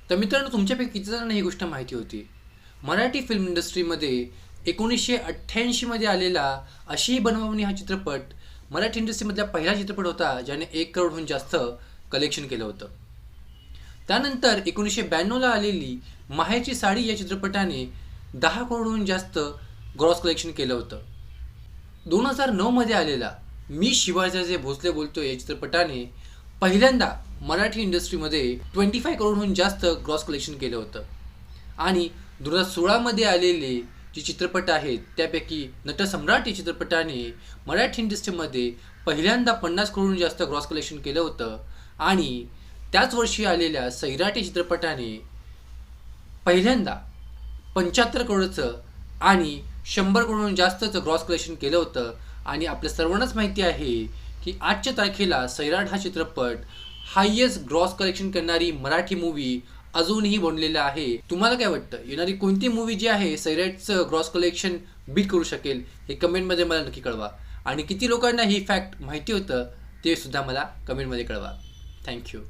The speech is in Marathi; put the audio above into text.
तर मित्रांनो, तुमच्यापैकी किती जणांना ही गोष्ट माहिती होती? मराठी फिल्म इंडस्ट्रीमध्ये 1988 मध्ये आलेला अशी बनवणी हा चित्रपट मराठी इंडस्ट्रीमधला पहिला चित्रपट होता ज्याने 1 करोडहून जास्त कलेक्शन केलं होतं. त्यानंतर 1992ला आलेली माहेरची साडी या चित्रपटाने 10 करोडहून जास्त ग्रॉस कलेक्शन केलं होतं. 2009मध्ये आलेला मी शिवाजीराजे भोसले बोलतोय या चित्रपटाने पहिल्यांदा मराठी इंडस्ट्रीमध्ये 25 करोडहून जास्त ग्रॉस कलेक्शन केलं होतं. आणि 2016मध्ये आलेले जे चित्रपट आहेत त्यापैकी नटसम्राट या चित्रपटाने मराठी इंडस्ट्रीमध्ये पहिल्यांदा 50 करोडहून जास्त ग्रॉस कलेक्शन केलं होतं. आणि त्याच वर्षी आलेल्या सैराट या चित्रपटाने पहिल्यांदा 75 करोडचं आणि 100 करोडहून जास्तचं ग्रॉस कलेक्शन केलं होतं. आणि आपल्या सर्वांनाच माहिती आहे की आजच्या तारखेला सैराट हा चित्रपट हायेस्ट ग्रॉस कलेक्शन करणारी मराठी मूवी अजूनही बनलेला आहे. तुम्हाला काय वाटतं, येणारी कोणती मूवी जी आहे सैराटचं ग्रॉस कलेक्शन बीट करू शकेल? हे कमेंटमध्ये मला नक्की कळवा. आणि किती लोकांना ही फॅक्ट माहिती होतं ते सुद्धा मला कमेंटमध्ये कळवा. थँक्यू.